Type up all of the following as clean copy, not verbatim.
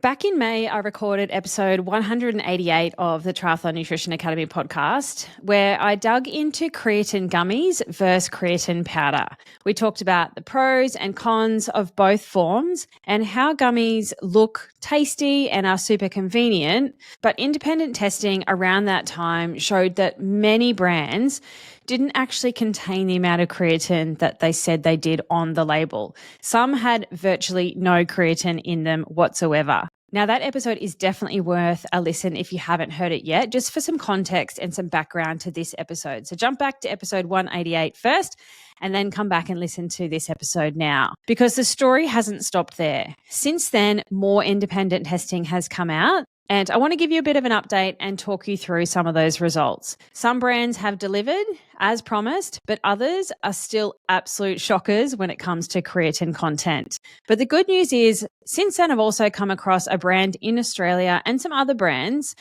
Back in May, I recorded episode 188 of the Triathlon Nutrition Academy podcast, where I dug into creatine gummies versus creatine powder. We talked about the pros and cons of both forms and how gummies look tasty and are super convenient, but independent testing around that time showed that many brands didn't actually contain the amount of creatine that they said they did on the label. Some had virtually no creatine in them whatsoever. Now, that episode is definitely worth a listen if you haven't heard it yet, just for some context and some background to this episode. So jump back to episode 188 first and then come back and listen to this episode now, because the story hasn't stopped there. Since then, more independent testing has come out, and I want to give you a bit of an update and talk you through some of those results. Some brands have delivered as promised, but others are still absolute shockers when it comes to creatine content. But the good news is, since then, I've also come across a brand in Australia and some other brands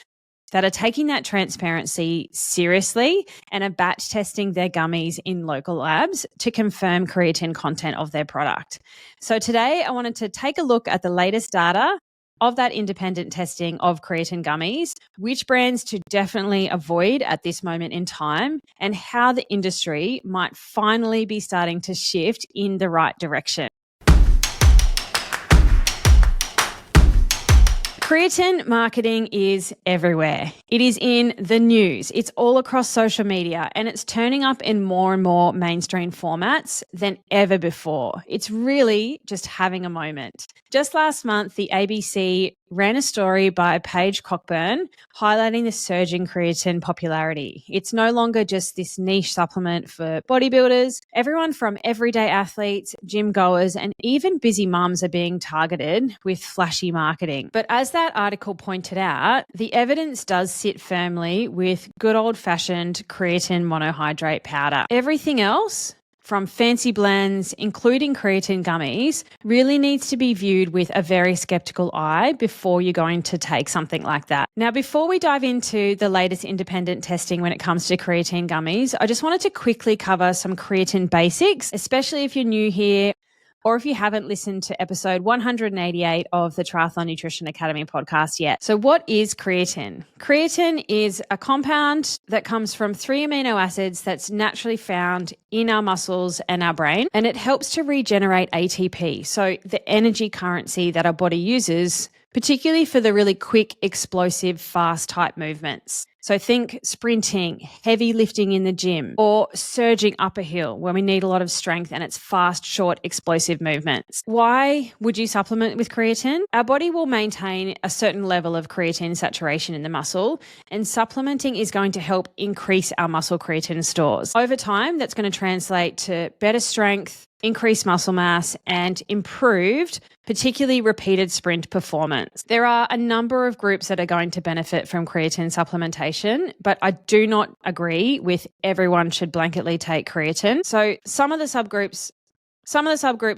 that are taking that transparency seriously and are batch testing their gummies in local labs to confirm creatine content of their product. So today I wanted to take a look at the latest data of that independent testing of creatine gummies, which brands to definitely avoid at this moment in time, and how the industry might finally be starting to shift in the right direction. Creatine marketing is everywhere. It is in the news. It's all across social media, and it's turning up in more and more mainstream formats than ever before. It's really just having a moment. Just last month, the ABC ran a story by Paige Cockburn highlighting the surging creatine popularity. It's no longer just this niche supplement for bodybuilders. Everyone from everyday athletes, gym goers, and even busy mums are being targeted with flashy marketing. But as that article pointed out, the evidence does sit firmly with good old-fashioned creatine monohydrate powder. Everything else, from fancy blends, including creatine gummies, really needs to be viewed with a very skeptical eye before you're going to take something like that. Now, before we dive into the latest independent testing when it comes to creatine gummies, I just wanted to quickly cover some creatine basics, especially if you're new here, or if you haven't listened to episode 188 of the Triathlon Nutrition Academy podcast yet. So what is creatine? Creatine is a compound that comes from 3 amino acids that's naturally found in our muscles and our brain, and it helps to regenerate ATP, so the energy currency that our body uses, particularly for the really quick, explosive, fast type movements. So think sprinting, heavy lifting in the gym, or surging up a hill where we need a lot of strength and it's fast, short, explosive movements. Why would you supplement with creatine? Our body will maintain a certain level of creatine saturation in the muscle, and supplementing is going to help increase our muscle creatine stores. Over time, that's going to translate to better strength, increased muscle mass, and improved, particularly repeated sprint performance. There are a number of groups that are going to benefit from creatine supplementation, but I do not agree with everyone should blanketly take creatine. So some of the subgroups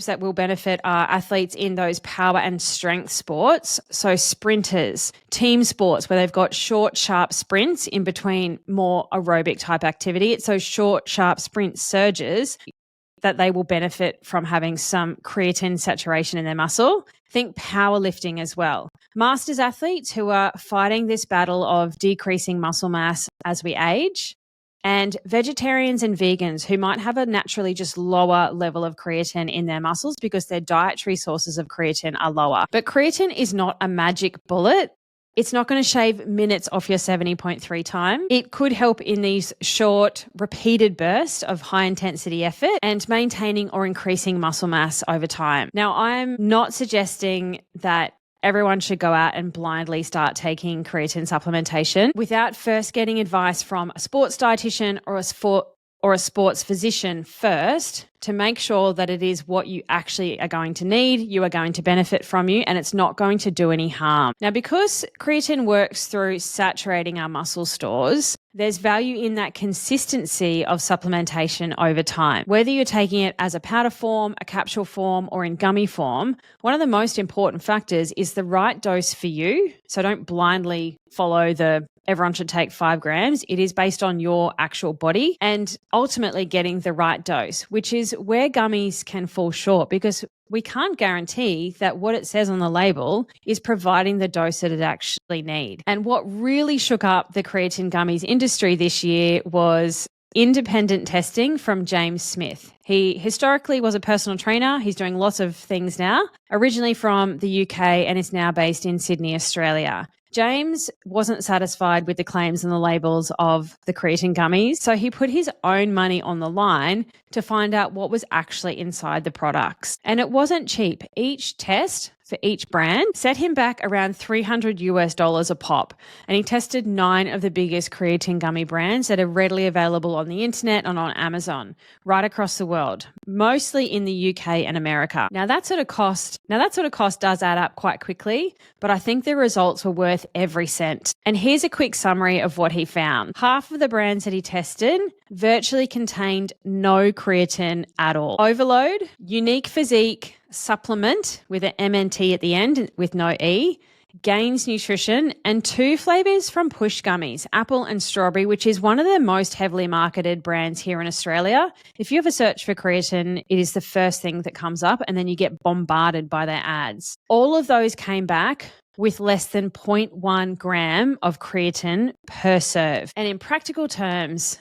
that will benefit are athletes in those power and strength sports, so sprinters, team sports where they've got short, sharp sprints in between more aerobic type activity. It's those short, sharp sprint surges that they will benefit from having some creatine saturation in their muscle. Think powerlifting as well. Masters athletes who are fighting this battle of decreasing muscle mass as we age, and vegetarians and vegans who might have a naturally just lower level of creatine in their muscles because their dietary sources of creatine are lower. But creatine is not a magic bullet. It's not going to shave minutes off your 70.3 time. It could help in these short, repeated bursts of high-intensity effort and maintaining or increasing muscle mass over time. Now, I'm not suggesting that everyone should go out and blindly start taking creatine supplementation without first getting advice from a sports dietitian or a sports physician first to make sure that it is what you actually are going to need, you are going to benefit from you, and it's not going to do any harm. Now, because creatine works through saturating our muscle stores, there's value in that consistency of supplementation over time. Whether you're taking it as a powder form, a capsule form, or in gummy form, one of the most important factors is the right dose for you. So don't blindly follow the everyone should take 5 grams. It is based on your actual body and ultimately getting the right dose, which is where gummies can fall short because we can't guarantee that what it says on the label is providing the dose that it actually needs. And what really shook up the creatine gummies industry this year was independent testing from James Smith. He historically was a personal trainer. He's doing lots of things now, originally from the UK and is now based in Sydney, Australia. James wasn't satisfied with the claims and the labels of the creatine gummies, so he put his own money on the line to find out what was actually inside the products. And it wasn't cheap. Each test for each brand set him back around $300 a pop. And he tested 9 of the biggest creatine gummy brands that are readily available on the internet and on Amazon right across the world, mostly in the UK and America. Now that sort of cost does add up quite quickly, but I think the results were worth every cent. And here's a quick summary of what he found. Half of the brands that he tested virtually contained no creatine at all. Overload, Unique Physique Supplement with an MNT at the end with no E, Gains Nutrition, and 2 flavors from Push Gummies, apple and strawberry, which is one of the most heavily marketed brands here in Australia. If you have a search for creatine, it is the first thing that comes up, and then you get bombarded by their ads. All of those came back with less than 0.1 gram of creatine per serve. And in practical terms,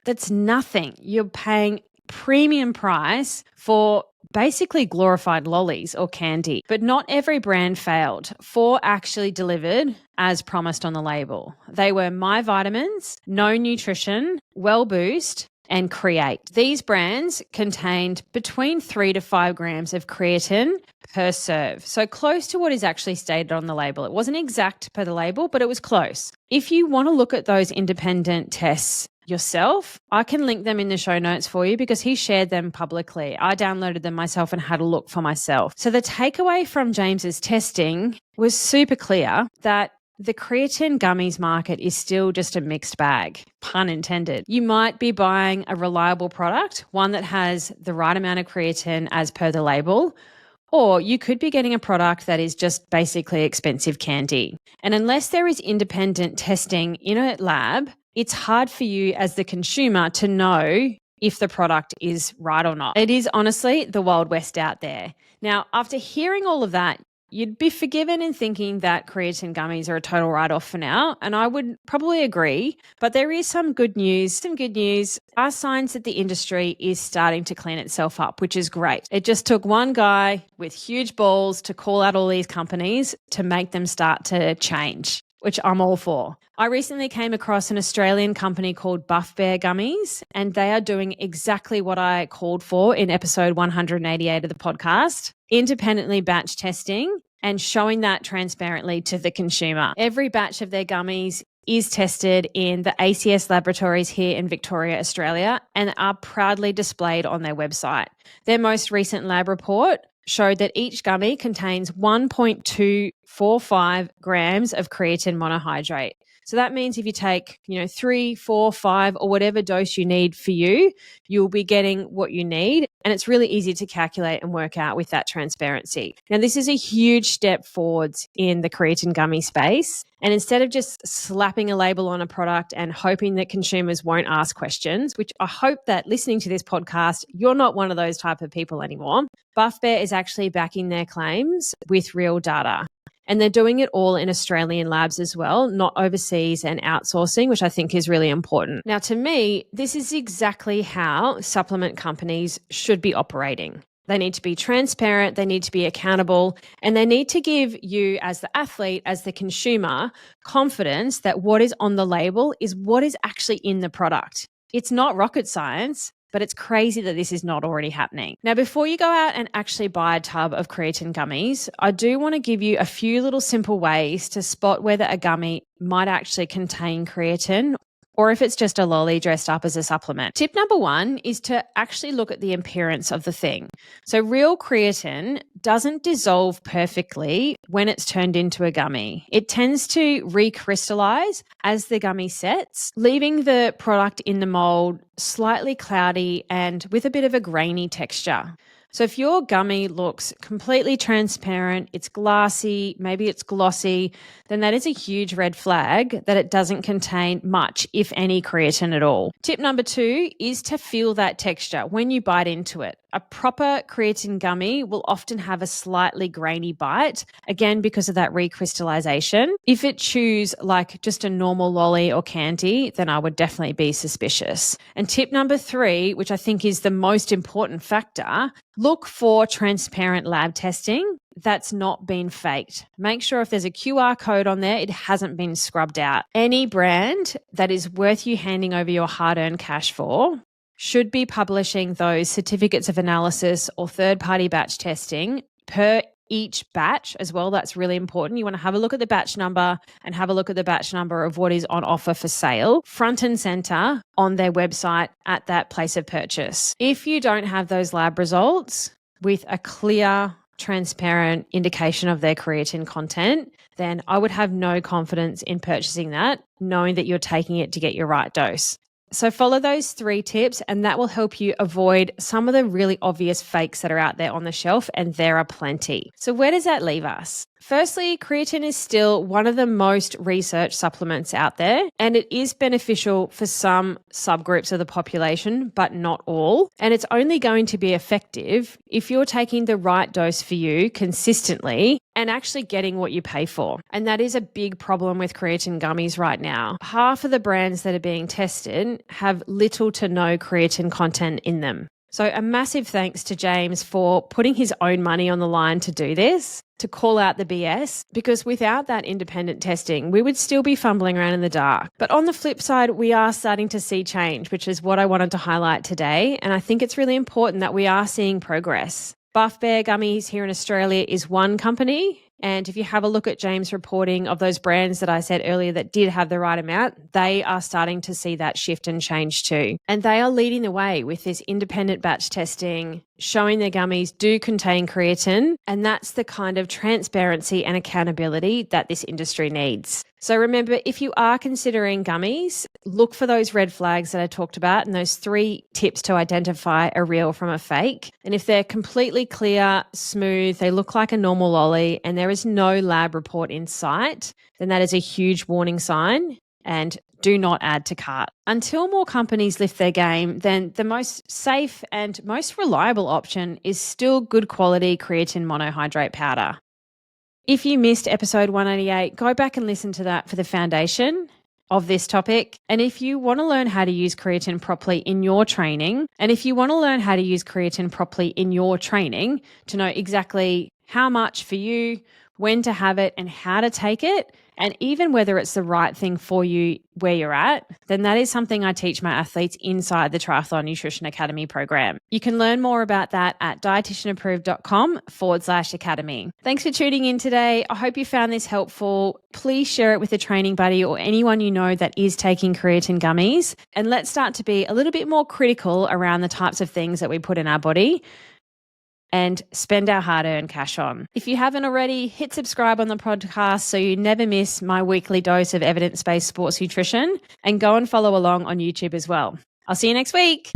that's nothing. You're paying premium price for basically glorified lollies or candy. But not every brand failed. 4 actually delivered as promised on the label. They were My Vitamins, No Nutrition, Well Boost, and Create. These brands contained between 3 to 5 grams of creatine per serve. So close to what is actually stated on the label. It wasn't exact per the label, but it was close. If you want to look at those independent tests yourself, I can link them in the show notes for you because he shared them publicly. I downloaded them myself and had a look for myself. So the takeaway from James's testing was super clear that the creatine gummies market is still just a mixed bag, pun intended. You might be buying a reliable product, one that has the right amount of creatine as per the label, or you could be getting a product that is just basically expensive candy. And unless there is independent testing in a lab, it's hard for you as the consumer to know if the product is right or not. It is honestly the Wild West out there. Now, after hearing all of that, you'd be forgiven in thinking that creatine gummies are a total write-off for now, and I would probably agree, but there is some good news. Some good news are signs that the industry is starting to clean itself up, which is great. It just took one guy with huge balls to call out all these companies to make them start to change, which I'm all for. I recently came across an Australian company called Buff Bear Gummies, and they are doing exactly what I called for in episode 188 of the podcast, independently batch testing and showing that transparently to the consumer. Every batch of their gummies is tested in the ACS laboratories here in Victoria, Australia, and are proudly displayed on their website. Their most recent lab report showed that each gummy contains 1.245 grams of creatine monohydrate. So that means if you take, 3, 4, 5, or whatever dose you need for you, you'll be getting what you need. And it's really easy to calculate and work out with that transparency. Now, this is a huge step forwards in the creatine gummy space. And instead of just slapping a label on a product and hoping that consumers won't ask questions, which I hope that listening to this podcast, you're not one of those type of people anymore, Buff Bear is actually backing their claims with real data. And they're doing it all in Australian labs as well, not overseas and outsourcing, which I think is really important. Now, to me, this is exactly how supplement companies should be operating. They need to be transparent, they need to be accountable, and they need to give you as the athlete, as the consumer, confidence that what is on the label is what is actually in the product. It's not rocket science, but it's crazy that this is not already happening. Now, before you go out and actually buy a tub of creatine gummies, I do want to give you a few little simple ways to spot whether a gummy might actually contain creatine or if it's just a lolly dressed up as a supplement. Tip number 1 is to actually look at the appearance of the thing. So real creatine doesn't dissolve perfectly when it's turned into a gummy. It tends to recrystallize as the gummy sets, leaving the product in the mold slightly cloudy and with a bit of a grainy texture. So if your gummy looks completely transparent, it's glassy, maybe it's glossy, then that is a huge red flag that it doesn't contain much, if any, creatine at all. Tip number 2 is to feel that texture when you bite into it. A proper creatine gummy will often have a slightly grainy bite, again, because of that recrystallization. If it chews like just a normal lolly or candy, then I would definitely be suspicious. And tip number 3, which I think is the most important factor, look for transparent lab testing that's not been faked. Make sure if there's a QR code on there, it hasn't been scrubbed out. Any brand that is worth you handing over your hard-earned cash for should be publishing those certificates of analysis or third-party batch testing per each batch as well. That's really important. You want to have a look at the batch number and have a look at the batch number of what is on offer for sale, front and center on their website at that place of purchase. If you don't have those lab results with a clear, transparent indication of their creatine content, then I would have no confidence in purchasing that, knowing that you're taking it to get your right dose. So follow those 3 tips and that will help you avoid some of the really obvious fakes that are out there on the shelf, and there are plenty. So where does that leave us? Firstly, creatine is still one of the most researched supplements out there, and it is beneficial for some subgroups of the population, but not all. And it's only going to be effective if you're taking the right dose for you consistently and actually getting what you pay for. And that is a big problem with creatine gummies right now. Half of the brands that are being tested have little to no creatine content in them. So a massive thanks to James for putting his own money on the line to do this, to call out the BS, because without that independent testing, we would still be fumbling around in the dark. But on the flip side, we are starting to see change, which is what I wanted to highlight today. And I think it's really important that we are seeing progress. Buff Bear Gummies here in Australia is one company. And if you have a look at James' reporting of those brands that I said earlier that did have the right amount, they are starting to see that shift and change too. And they are leading the way with this independent batch testing, showing their gummies do contain creatine. And that's the kind of transparency and accountability that this industry needs. So remember, if you are considering gummies, look for those red flags that I talked about and those 3 tips to identify a real from a fake. And if they're completely clear, smooth, they look like a normal lolly, and there is no lab report in sight, then that is a huge warning sign, and do not add to cart. Until more companies lift their game, then the most safe and most reliable option is still good quality creatine monohydrate powder. If you missed episode 188, go back and listen to that for the foundation of this topic. And if you want to learn how to use creatine properly in your training, to know exactly how much for you, when to have it and how to take it, and even whether it's the right thing for you where you're at, then that is something I teach my athletes inside the Triathlon Nutrition Academy program. You can learn more about that at dietitianapproved.com/academy. Thanks for tuning in today. I hope you found this helpful. Please share it with a training buddy or anyone you know that is taking creatine gummies. And let's start to be a little bit more critical around the types of things that we put in our body and spend our hard-earned cash on. If you haven't already, hit subscribe on the podcast so you never miss my weekly dose of evidence-based sports nutrition, and go and follow along on YouTube as well. I'll see you next week.